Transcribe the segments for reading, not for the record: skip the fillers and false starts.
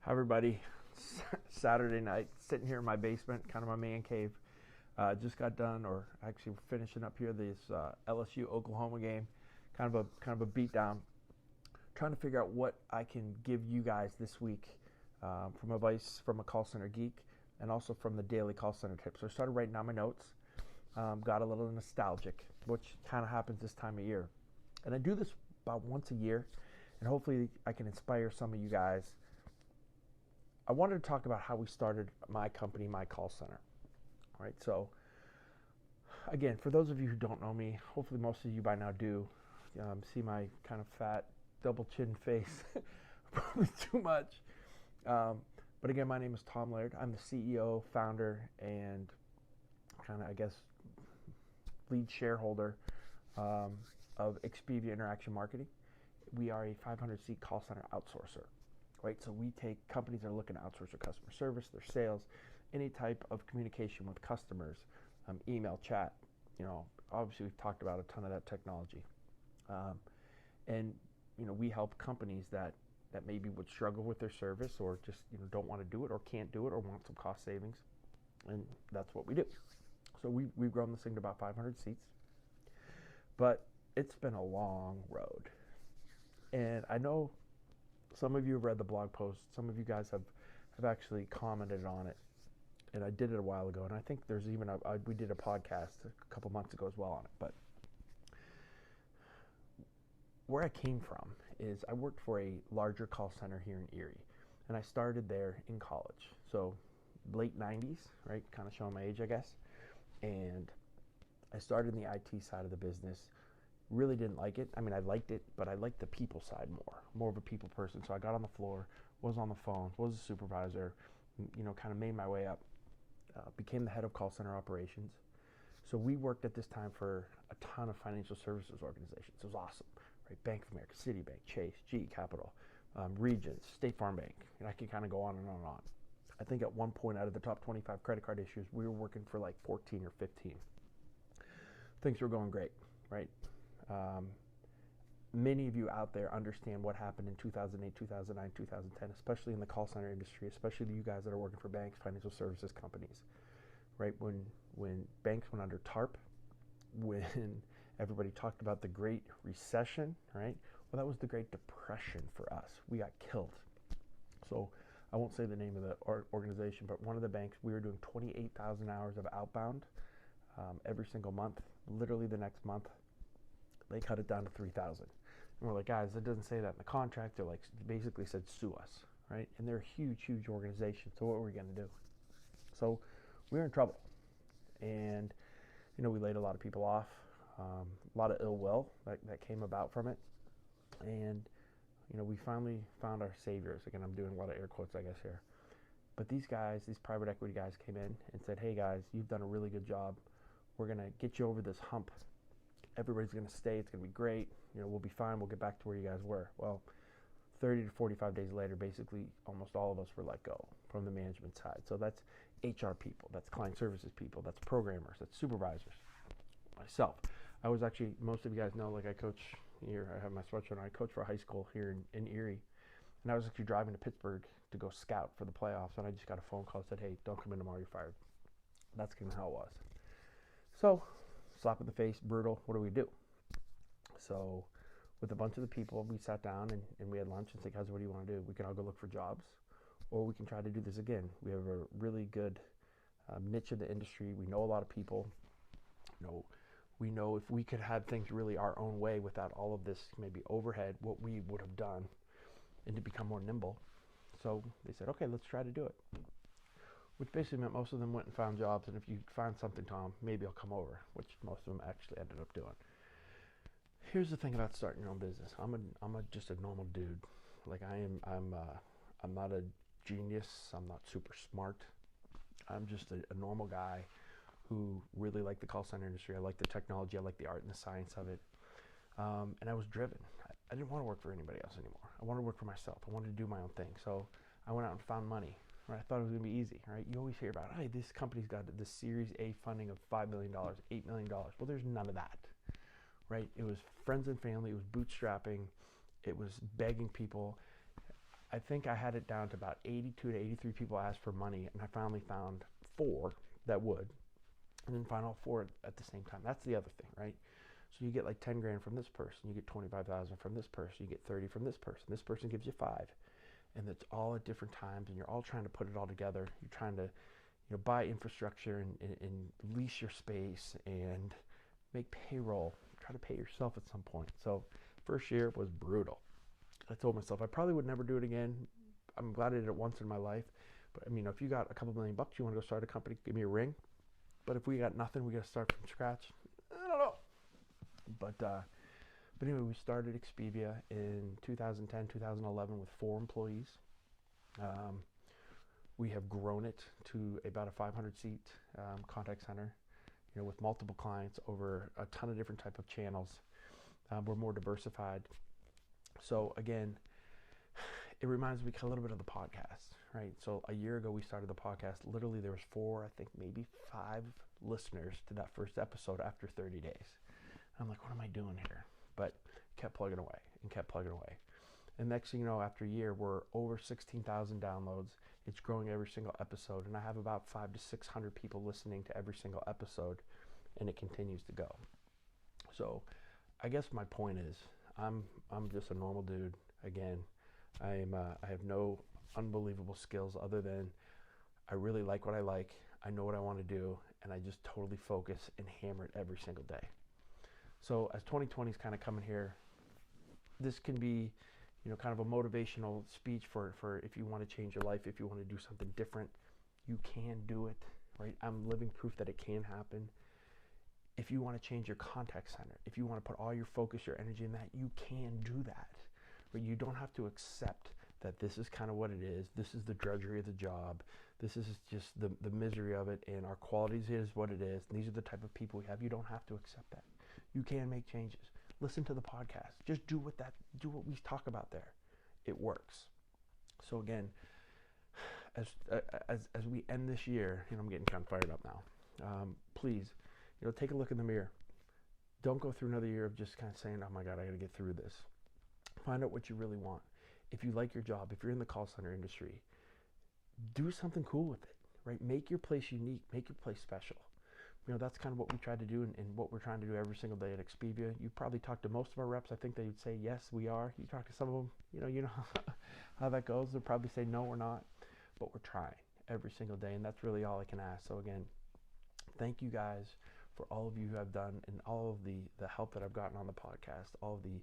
Hi, everybody. Saturday night, sitting here in my basement, kind of my man cave. Just got done, or actually finishing up here this LSU Oklahoma game. Kind of a beat down. Trying to figure out what I can give you guys this week from advice from a call center geek, and also from the daily call center tips. So I started writing down my notes. Got a little nostalgic, which kind of happens this time of year, and I do this about once a year, and hopefully I can inspire some of you guys. I wanted to talk about how we started my company, my call center. All right, so again, for those of you who don't know me, hopefully most of you by now do, see my kind of fat, double chin face, probably too much. But again, my name is Tom Laird. I'm the CEO, founder, and kind of, I guess, lead shareholder of Expivia Interaction Marketing. We are a 500-seat call center outsourcer. Right, so we take companies that are looking to outsource their customer service, their sales, any type of communication with customers, email, chat. Obviously we've talked about a ton of that technology, and we help companies that maybe would struggle with their service, or just don't want to do it, or can't do it, or want some cost savings, and that's what we do. So we've grown this thing to about 500 seats, but it's been a long road, and I know some of you have read the blog post. Some of you guys have actually commented on it, and I did it a while ago. And I think there's even we did a podcast a couple months ago as well on it. But where I came from is I worked for a larger call center here in Erie, and I started there in college. So late 90s, right? Kind of showing my age, I guess. And I started in the IT side of the business. Really didn't like it. I mean, I liked it, but I liked the people side more of a people person. So I got on the floor, was on the phone, was a supervisor, kind of made my way up, became the head of call center operations. So we worked at this time for a ton of financial services organizations. It was awesome, right? Bank of America, Citibank, Chase, GE Capital, Regions, State Farm Bank, and I could kind of go on and on and on. I think at one point, out of the top 25 credit card issuers, we were working for like 14 or 15. Things were going great, right? Many of you out there understand what happened in 2008, 2009, 2010, especially in the call center industry, especially you guys that are working for banks, financial services companies, right? When banks went under TARP, when everybody talked about the Great Recession, right? Well, that was the Great Depression for us. We got killed. So I won't say the name of the organization, but one of the banks, we were doing 28,000 hours of outbound every single month. Literally the next month, they cut it down to 3,000. And we're like, guys, it doesn't say that in the contract. They're like, basically said, sue us, right? And they're a huge, huge organization. So what were we going to do? So we were in trouble. And, we laid a lot of people off, a lot of ill will that came about from it. And, we finally found our saviors. Again, I'm doing a lot of air quotes, I guess, here. But these guys, these private equity guys came in and said, hey, guys, you've done a really good job. We're going to get you over this hump. Everybody's going to stay. It's going to be great. We'll be fine. We'll get back to where you guys were. Well, 30 to 45 days later, basically almost all of us were let go from the management side. So that's HR people, that's client services people, that's programmers, that's supervisors. Myself, I was actually, most of you guys know, like I coach here, I have my sweatshirt on, I coach for a high school here in Erie. And I was actually driving to Pittsburgh to go scout for the playoffs, and I just got a phone call that said, hey, don't come in tomorrow, you're fired. That's kind of how it was. So, slap in the face, brutal, what do we do? So with a bunch of the people, we sat down and we had lunch and said, guys, what do you want to do? We can all go look for jobs, or we can try to do this again. We have a really good niche in the industry. We know a lot of people. We know if we could have things really our own way without all of this maybe overhead, what we would have done, and to become more nimble. So they said, okay, let's try to do it. Which basically meant most of them went and found jobs, and if you find something, Tom, maybe I'll come over, which most of them actually ended up doing. Here's the thing about starting your own business. I'm just a normal dude. Like I'm not a genius. I'm not super smart. I'm just a normal guy who really liked the call center industry. I like the technology. I like the art and the science of it. And I was driven. I didn't want to work for anybody else anymore. I wanted to work for myself. I wanted to do my own thing. So I went out and found money. Right? I thought it was going to be easy, right? You always hear about, hey, this company's got this Series A funding of $5 million, $8 million. Well, there's none of that, right? It was friends and family. It was bootstrapping. It was begging people. I think I had it down to about 82 to 83 people asked for money, and I finally found 4 that would, and then find all 4 at the same time. That's the other thing, right? So you get like 10 grand from this person, you get 25,000 from this person, you get 30 from this person gives you 5, and it's all at different times, and you're all trying to put it all together. You're trying to, buy infrastructure and lease your space and make payroll, try to pay yourself at some point. So first year was brutal. I told myself I probably would never do it again. I'm glad I did it once in my life. But if you got a couple $1 million, you want to go start a company, give me a ring. But if we got nothing, we got to start from scratch. I don't know. But anyway, we started Expivia in 2010, 2011 with 4 employees. We have grown it to about a 500-seat contact center, with multiple clients over a ton of different type of channels. We're more diversified. So again, it reminds me a little bit of the podcast, right? So a year ago we started the podcast. Literally there was 4, I think maybe 5 listeners to that first episode after 30 days. I'm like, what am I doing here? But kept plugging away and kept plugging away. And next thing you know, after a year, we're over 16,000 downloads. It's growing every single episode, and I have about 500 to 600 people listening to every single episode, and it continues to go. So I guess my point is, I'm just a normal dude. Again, I have no unbelievable skills other than I really like what I like. I know what I want to do, and I just totally focus and hammer it every single day. So as 2020 is kind of coming here, this can be, kind of a motivational speech for if you want to change your life, if you want to do something different, you can do it, right? I'm living proof that it can happen. If you want to change your contact center, if you want to put all your focus, your energy in that, you can do that. But you don't have to accept that this is kind of what it is. This is the drudgery of the job. This is just the misery of it, and our qualities is what it is. And these are the type of people we have. You don't have to accept that. You can make changes. Listen to the podcast. Just do what we talk about there. It works. So again, as we end this year, I'm getting kind of fired up now. Please, take a look in the mirror. Don't go through another year of just kind of saying, oh my God, I got to get through this. Find out what you really want. If you like your job, if you're in the call center industry, do something cool with it, right? Make your place unique. Make your place special. That's kind of what we try to do and what we're trying to do every single day at Expivia. You probably talk to most of our reps. I think they would say, yes, we are. You talk to some of them, you know how that goes. They'll probably say, no, we're not. But we're trying every single day, and that's really all I can ask. So again, thank you guys for all of you who have done and all of the help that I've gotten on the podcast, all of the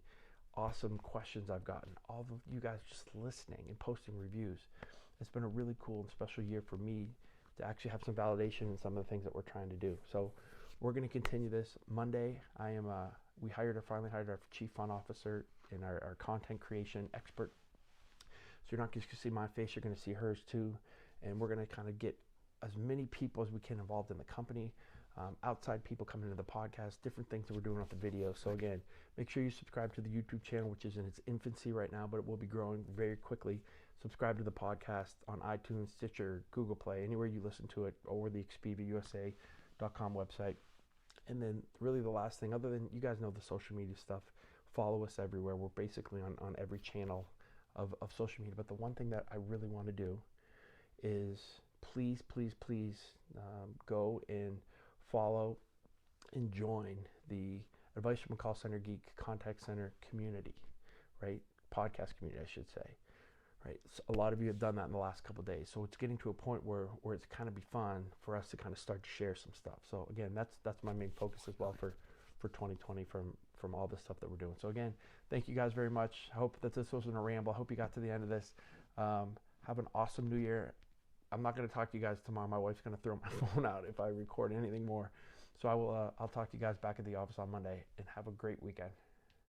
awesome questions I've gotten, all of you guys just listening and posting reviews. It's been a really cool and special year for me to actually have some validation in some of the things that we're trying to do. So we're going to continue this. Monday, we finally hired our chief fun officer and our content creation expert. So you're not just going to see my face, you're going to see hers too. And we're going to kind of get as many people as we can involved in the company, outside people coming into the podcast, different things that we're doing with the video. So again, make sure you subscribe to the YouTube channel, which is in its infancy right now, but it will be growing very quickly. Subscribe to the podcast on iTunes, Stitcher, Google Play, anywhere you listen to it, or the ExpiviaUSA.com website. And then really the last thing, other than you guys know the social media stuff, follow us everywhere. We're basically on every channel of social media. But the one thing that I really want to do is please go and follow and join the Advice from a Call Center Geek Contact Center community, right? Podcast community, I should say. Right, so a lot of you have done that in the last couple of days, so it's getting to a point where it's kind of be fun for us to kind of start to share some stuff. So again, that's my main focus as well for 2020 from all the stuff that we're doing. So again, thank you guys very much. I hope that this wasn't a ramble. I hope you got to the end of this. Have an awesome new year. I'm not going to talk to you guys tomorrow. My wife's going to throw my phone out if I record anything more. So I'll talk to you guys back at the office on Monday, and have a great weekend.